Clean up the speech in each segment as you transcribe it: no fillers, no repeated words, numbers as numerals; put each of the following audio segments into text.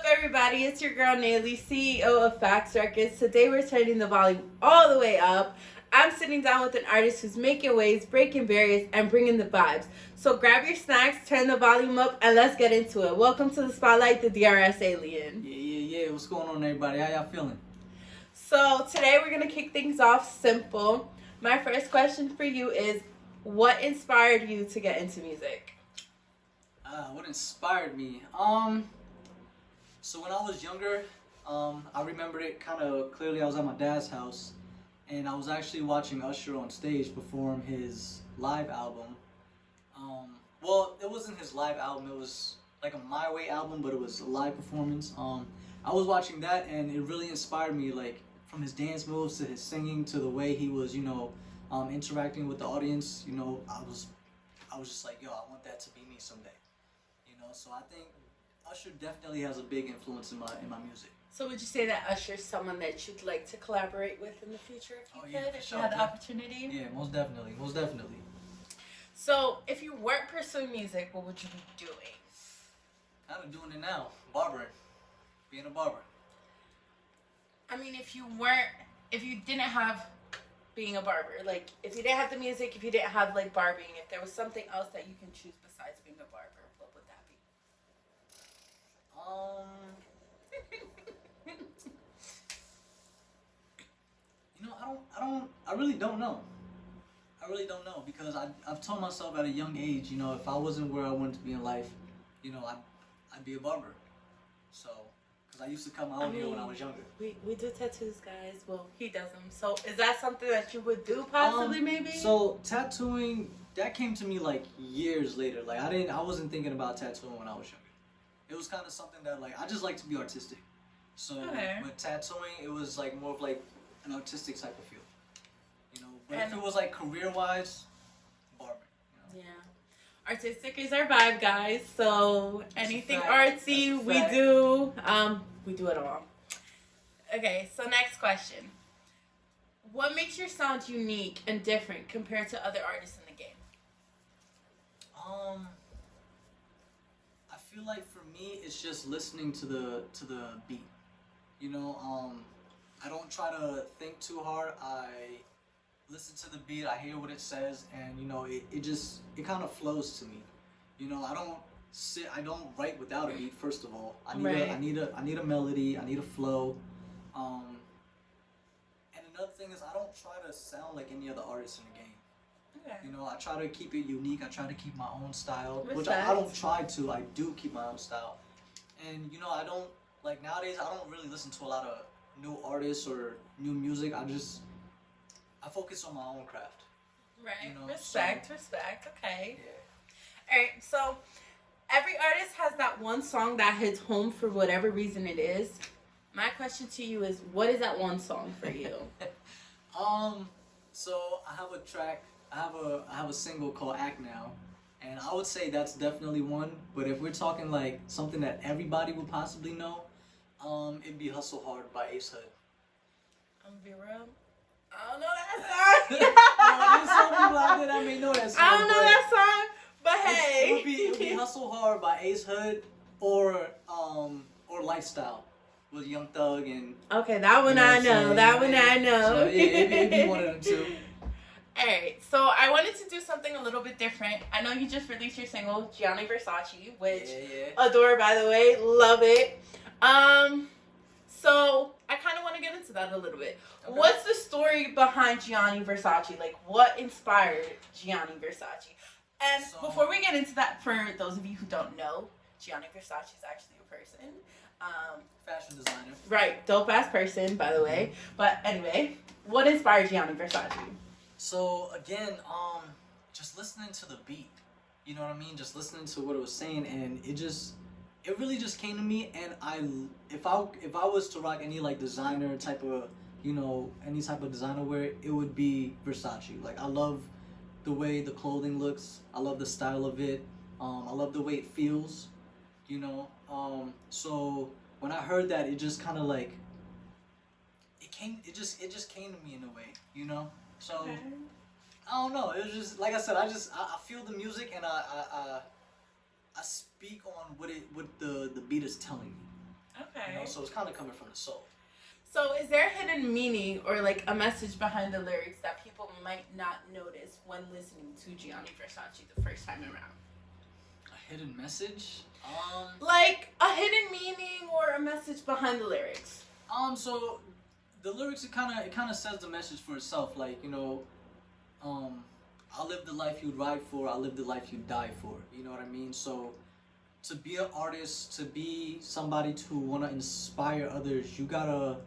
everybody? It's your girl Naylie, CEO of FVCTS Records. Today we're turning the volume all the way up. I'm sitting down with an artist who's making waves, breaking barriers, and bringing the vibes. So grab your snacks, turn the volume up, and let's get into it. Welcome to the spotlight, the DRSAlien. Yeah. What's going on, everybody? How y'all feeling? So today we're gonna kick things off simple. My first question for you is, what inspired you to get into music? What inspired me? So when I was younger, I remembered it kind of clearly. I was at my dad's house, and I was actually watching Usher on stage perform his live album. Well, it wasn't his live album. It was like a My Way album, but it was a live performance. I was watching that, and it really inspired me, like from his dance moves to his singing to the way he was, interacting with the audience. I was just like, yo, I want that to be me someday. So I think Usher definitely has a big influence in my music. So would you say that Usher's someone that you'd like to collaborate with in the future if you could, if you had the opportunity? Yeah, most definitely. So if you weren't pursuing music, what would you be doing? Kind of doing it now, barbering, being a barber. I mean, if you didn't have being a barber, like if you didn't have the music, if you didn't have like barbering, if there was something else that you can choose besides being a barber, what would that be? I really don't know. Because I've told myself at a young age, if I wasn't where I wanted to be in life, I'd be a barber. So, because I used to cut my own hair when I was younger. We do tattoos, guys. Well, he does them. So, is that something that you would do possibly, maybe? So, tattooing, that came to me like years later. Like, I wasn't thinking about tattooing when I was younger. It was kind of something that, like, I just like to be artistic. So, with tattooing, it was like more of like an artistic type of feel. But if it was like career-wise, barbering. Yeah. Artistic is our vibe, guys. So anything artsy, we do it all. Okay, so next question. What makes your sound unique and different compared to other artists in the game? I feel like for me, it's just listening to the beat. I don't try to think too hard. I listen to the beat, I hear what it says, and it kind of flows to me. I don't write without a beat. First of all, I need a melody, I need a flow. And another thing is, I don't try to sound like any other artist in the game. Okay. I try to keep it unique. I try to keep my own style, which I don't try to. I do keep my own style, and I don't like nowadays. I don't really listen to a lot of new artists or new music. I focus on my own craft. Right. Respect. Okay. Yeah. All right. So every artist has that one song that hits home for whatever reason it is. My question to you is, what is that one song for you? So I have a track. I have a single called "Act Now," and I would say that's definitely one. But if we're talking like something that everybody would possibly know, it'd be "Hustle Hard" by Ace Hood. I'm be real. I don't know that song. There's some people out there that may know that song. I don't know that song, but hey. It would be "Hustle Hard" by Ace Hood, or "Lifestyle" with Young Thug and. Okay, that one I know. That one I know. So, yeah, it'd be one of them two. Alright, so I wanted to do something a little bit different. I know you just released your single, Gianni Versace, which adore, by the way, love it. So I kind of want to get into that a little bit. Okay. What's the story behind Gianni Versace? Like, what inspired Gianni Versace? And before we get into that, for those of you who don't know, Gianni Versace is actually a person. Fashion designer. Right, dope ass person, by the way. But anyway, what inspired Gianni Versace? So again, just listening to the beat, you know what I mean? Just listening to what it was saying, and it really just came to me. And if I was to rock any like designer type of, any type of designer wear, it would be Versace. Like, I love the way the clothing looks. I love the style of it. I love the way it feels, So when I heard that, it just kind of like it just came to me in a way, So okay. I don't know. It was just like I said. I feel the music, and I speak on what the beat is telling me. Okay. You know, so it's kind of coming from the soul. So is there a hidden meaning or like a message behind the lyrics that people might not notice when listening to Gianni Versace the first time around? A hidden message? Like a hidden meaning or a message behind the lyrics. So the lyrics, it kind of says the message for itself. Like, you know, I live the life you'd ride for, I live the life you'd die for. You know what I mean? So to be an artist, to be somebody to want to inspire others, you gotta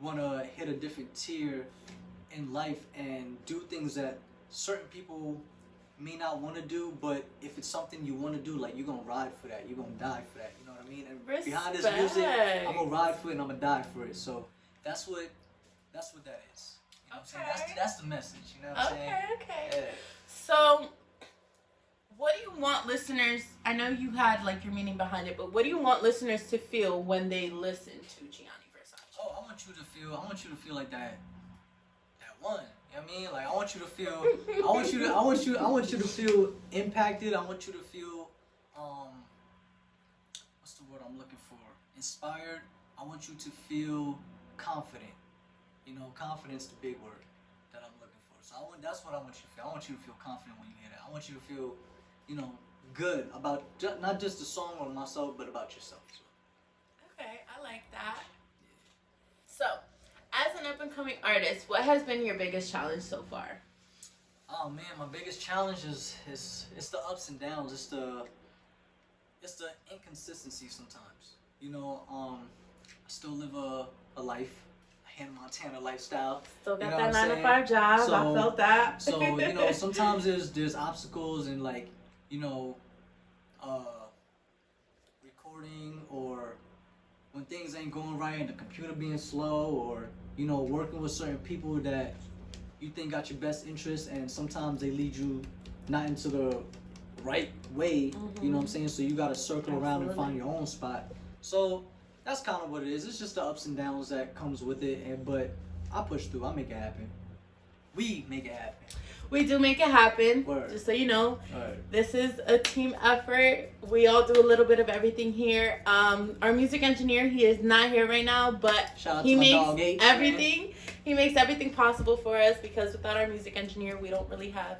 want to hit a different tier in life and do things that certain people may not want to do, but if it's something you want to do, like, you're gonna ride for that, you're gonna die for that, you know what I mean? And Respect. behind this music, I'm gonna ride for it and I'm gonna die for it. So that's what that is. You know what I'm saying? That's the message, you know what I'm saying? Okay. Yeah. So what do you want listeners, I know you had like your meaning behind it, but what do you want listeners to feel when they listen to Gianni Versace? Oh, I want you to feel like that one. You know what I mean? Like, I want you to feel I want you to feel impacted. I want you to feel what's the word I'm looking for? Inspired. I want you to feel confident. You know, confidence the big word that I'm looking for. So that's what I want you to feel. I want you to feel confident when you hear that. I want you to feel, you know, good about not just the song or myself, but about yourself. So. Okay, I like that. So, as an up-and-coming artist, what has been your biggest challenge so far? Oh man, my biggest challenge is it's the ups and downs. It's the inconsistency sometimes. You know, I still live a life, a Hannah Montana lifestyle. Still got you know that 9 to saying? 5 job. So, I felt that. So, you know, sometimes there's obstacles in, like, you know, recording, or when things ain't going right and the computer being slow, or, you know, working with certain people that you think got your best interest, and sometimes they lead you not into the right way. You know what I'm saying? So you gotta circle around and find your own spot. So that's kind of what it is. It's just the ups and downs that comes with it, but I push through. I make it happen. We make it happen. We do make it happen. Word. Just so you know, Word. This is a team effort. We all do a little bit of everything here. Our music engineer, he is not here right now, but he makes everything. Man. He makes everything possible for us, because without our music engineer, we don't really have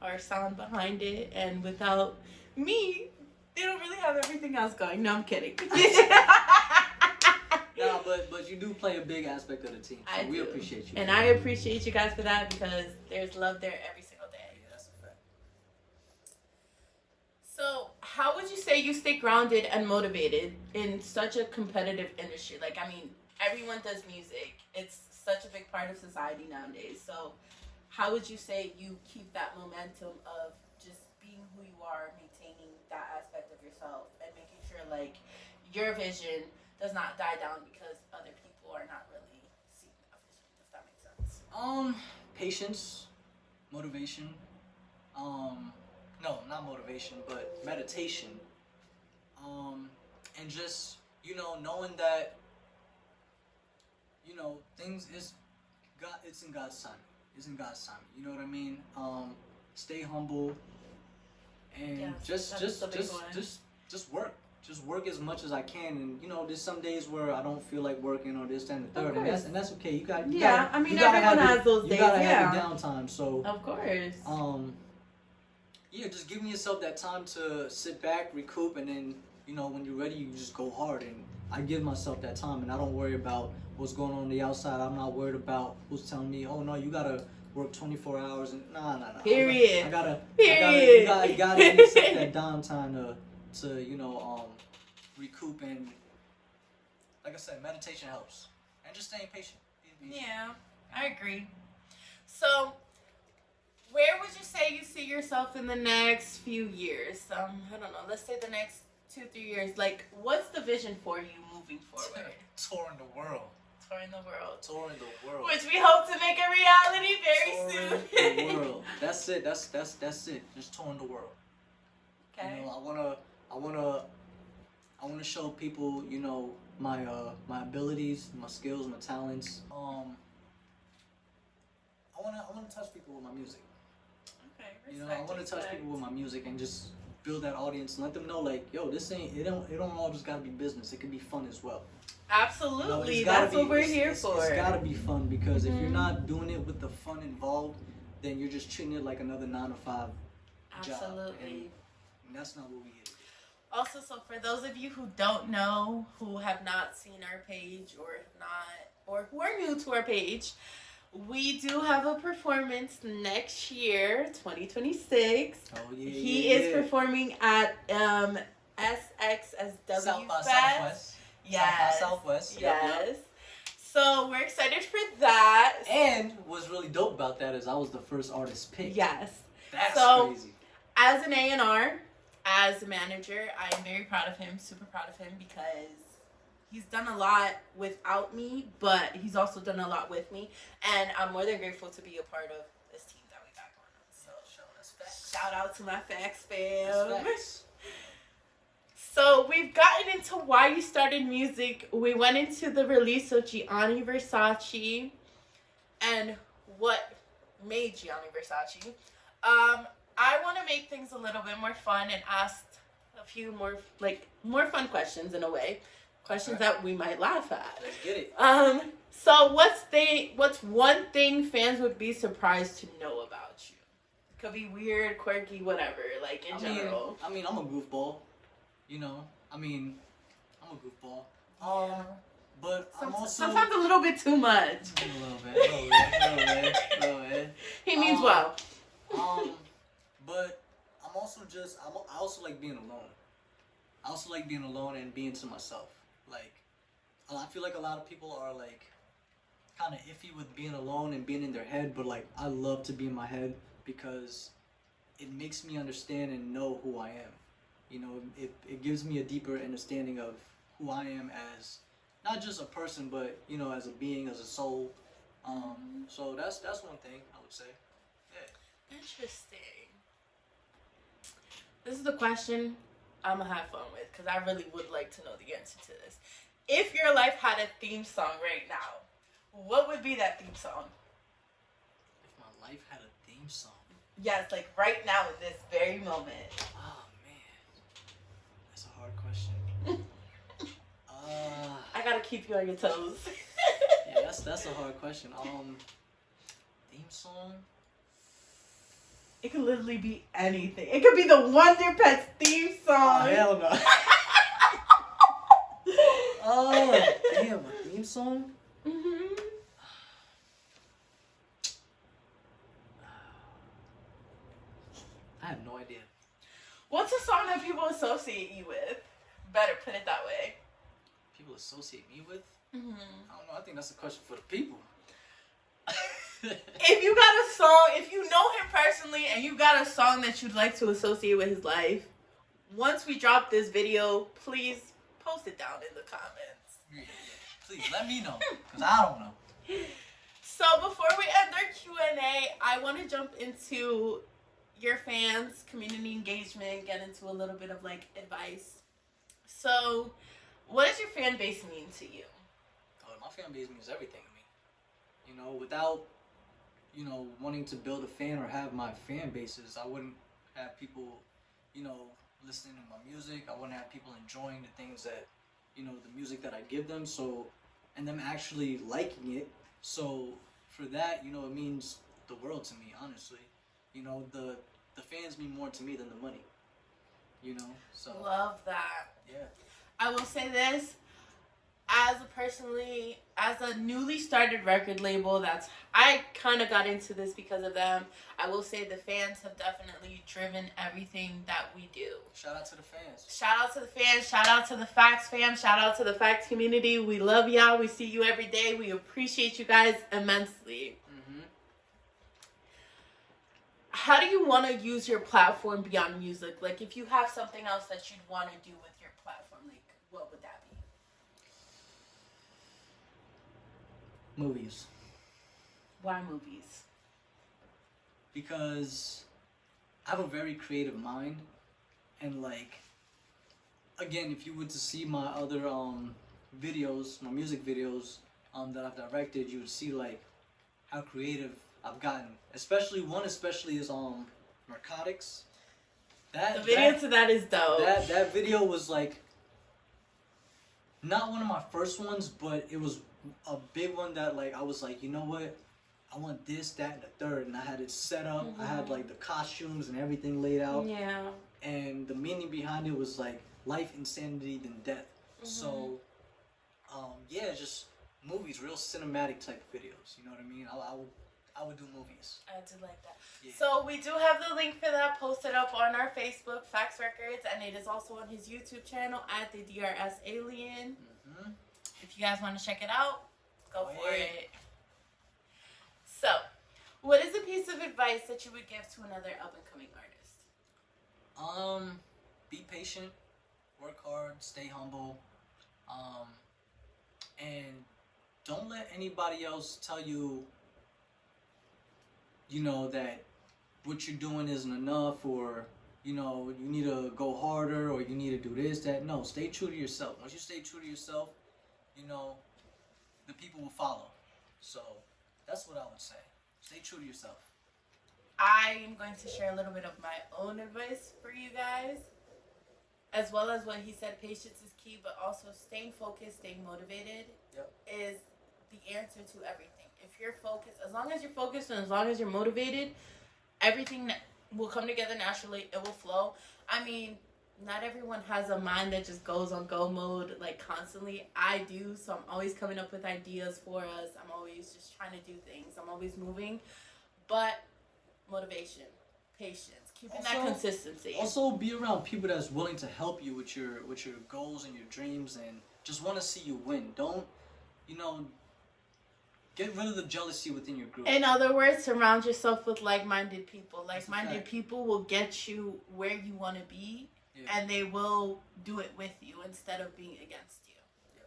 our sound behind it, and without me, they don't really have everything else going. No, I'm kidding. No, but you do play a big aspect of the team. So we appreciate you. And I appreciate you guys for that, because there's love there every single day. Yeah, that's a fact. So, how would you say you stay grounded and motivated in such a competitive industry? Like, I mean, everyone does music. It's such a big part of society nowadays. So, how would you say you keep that momentum of just being who you are, maintaining that aspect of yourself, and making sure, like, your vision does not die down because other people are not really seeing that vision, if that makes sense? Patience, motivation. No, not motivation, but meditation. And just, you know, knowing that, you know, things is God. It's in God's timing. It's in God's timing. You know what I mean? Stay humble, and just work. Just work as much as I can, and, you know, there's some days where I don't feel like working, or this, that, and the third, and that's okay. You gotta everyone has those days. You gotta have your downtime. So of course. Yeah, just giving yourself that time to sit back, recoup, and then, you know, when you're ready, you just go hard. And I give myself that time, and I don't worry about what's going on the outside. I'm not worried about who's telling me, oh no, you gotta work 24 hours, and nah. Period. You gotta give yourself that downtime to you know, recoup, and, like I said, meditation helps, and just staying patient. Yeah, I agree. So, where would you say you see yourself in the next few years? I don't know, let's say the next 2-3 years. Like, what's the vision for you moving forward? Touring the world. Touring the world. Which we hope to make a reality very soon. Touring the world. That's it. That's it. Just touring the world. Okay. You know, I wanna show people, you know, my abilities, my skills, my talents. I wanna touch people with my music. Okay. You know, I wanna touch people with my music, and just build that audience and let them know, like, yo, this ain't, it don't all just gotta be business. It can be fun as well. Absolutely. You know, That's what we're here for. It's gotta be fun, because if you're not doing it with the fun involved, then you're just treating it like another 9 to 5 job. Absolutely. And that's not what we get. Also, so for those of you who don't know, who have not seen our page or who are new to our page, we do have a performance next year, 2026. Oh yeah. He is performing at SXSW South by Fest. Southwest. Yes. South by Southwest. Yes. Yep. So we're excited for that. And what's really dope about that is I was the first artist picked. Yes. That's crazy. As an A&R, as a manager, I'm very proud of him, super proud of him, because he's done a lot without me, but he's also done a lot with me. And I'm more than grateful to be a part of this team that we got going on. So shout out to my Facts fam. So we've gotten into why you started music. We went into the release of Gianni Versace and what made Gianni Versace. I want to make things a little bit more fun and ask a few more fun questions in a way. Questions that we might laugh at. Let's get it. So what's one thing fans would be surprised to know about you? It could be weird, quirky, whatever, like in general. I mean, I'm a goofball. You know, I'm a goofball. But I'm also sometimes a little bit too much. A little bit. He means well. But I also like being alone. I also like being alone and being to myself. Like, I feel like a lot of people are like kind of iffy with being alone and being in their head, but like I love to be in my head because it makes me understand and know who I am. You know, it gives me a deeper understanding of who I am as not just a person, but you know, as a being, as a soul. So that's one thing I would say. Yeah. Interesting. This is the question I'm gonna have fun with because I really would like to know the answer to this. If your life had a theme song right now, what would be that theme song? If my life had a theme song? Yes, like right now in this very moment. Oh man, that's a hard question. I gotta keep you on your toes. Yeah, that's a hard question. Theme song? It could literally be anything. It could be the Wonder Pets theme song. Oh hell no. Oh damn, a theme song? Mm-hmm. I have no idea. What's a song that people associate you with? Better put it that way. People associate me with? Mm-hmm. I don't know. I think that's a question for the people. If you got a song, if you know him personally and you got a song that you'd like to associate with his life, once we drop this video, please post it down in the comments. Yeah. Please let me know, because I don't know. So before we end our Q&A, I want to jump into your fans, community engagement, get into a little bit of like advice. So what does your fan base mean to you? Oh, my fan base means everything to me. You know, without, you know, wanting to build a fan or have my fan bases, I wouldn't have people, you know, listening to my music. I wouldn't have people enjoying the things that, you know, the music that I give them. So, and them actually liking it. So for that, you know, it means the world to me, honestly. You know, the fans mean more to me than the money. You know, so. Love that. Yeah. I will say this, as a newly started record label, I kind of got into this because of them. I will say the fans have definitely driven everything that we do. Shout out to the fans. Shout out to the fans. Shout out to the Facts fam. Shout out to the Facts community. We love y'all. We see you every day. We appreciate you guys immensely. Mm-hmm. How do you want to use your platform beyond music? Like, if you have something else that you'd want to do with your platform, like, what would that be? Movies. Why movies? Because I have a very creative mind, and like, again, if you were to see my other videos, my music videos that I've directed, you would see like how creative I've gotten. Especially is narcotics. That The video to that is dope. That video was like not one of my first ones, but it was a big one that like I was like, you know what? I want this, that, and the third, and I had it set up. I had like the costumes and everything laid out. Yeah. And the meaning behind it was like life, insanity, then death. So, yeah, just movies, real cinematic type videos. You know what I mean? I would do movies. I do like that. Yeah. So we do have the link for that posted up on our Facebook, Facts Records, and it is also on his YouTube channel at TheDRSAlien. If you guys want to check it out, go for it. So, what is a piece of advice that you would give to another up-and-coming artist? Be patient, work hard, stay humble, and don't let anybody else tell you, you know, that what you're doing isn't enough, or, you know, you need to go harder, or you need to do this, that. No, stay true to yourself. Once you stay true to yourself, you know, the people will follow. So, that's what I would say. Stay true to yourself. I am going to share a little bit of my own advice for you guys, as well as what he said. Patience is key, but also staying focused, staying motivated is the answer to everything. If you're focused, as long as you're focused and as long as you're motivated, everything will come together naturally. It will flow. I mean, not everyone has a mind that just goes on go mode like constantly. I do, so I'm always coming up with ideas for us. I'm always just trying to do things. I'm always moving, but motivation, patience, keeping that consistency. Also, be around people that's willing to help you with your goals and your dreams, and just want to see you win. Don't, you know, get rid of the jealousy within your group. In other words, surround yourself with like-minded people. Like-minded people will get you where you want to be. Yeah. And they will do it with you instead of being against you. Yeah.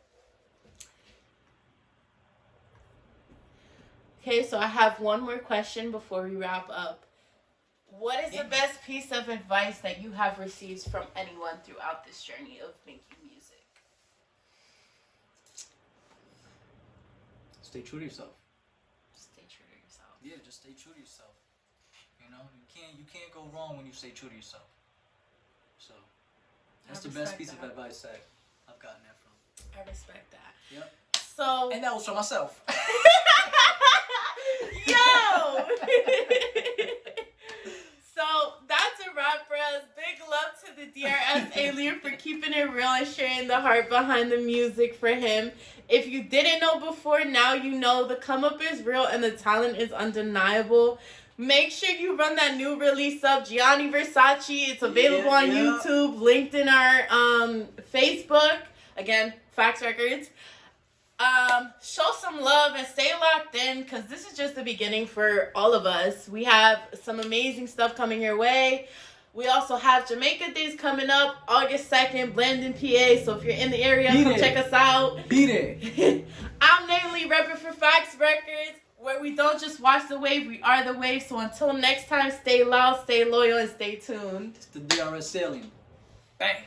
Okay, so I have one more question before we wrap up. What is the best piece of advice that you have received from anyone throughout this journey of making music? Stay true to yourself. Stay true to yourself. Yeah, just stay true to yourself. You know, you can't go wrong when you stay true to yourself. So, that's the best piece of advice that I've gotten that from. I respect that. Yep. So. And that was from myself. Yo! So, that's a wrap for us. Big love to the TheDRSAlien for keeping it real and sharing the heart behind the music for him. If you didn't know before, now you know. The come up is real and the talent is undeniable. Make sure you run that new release up, Gianni Versace. It's available on YouTube, linked in our Facebook. Again, Facts Records. Show some love and stay locked in, because this is just the beginning for all of us. We have some amazing stuff coming your way. We also have Jamaica Days coming up, August 2nd, Blandon, PA. So if you're in the area, come check us out. Beat it. I'm Naylie, repping for Facts Records, where we don't just watch the wave, we are the wave. So until next time, stay loud, stay loyal, and stay tuned. It's the TheDRSAlien. Bang.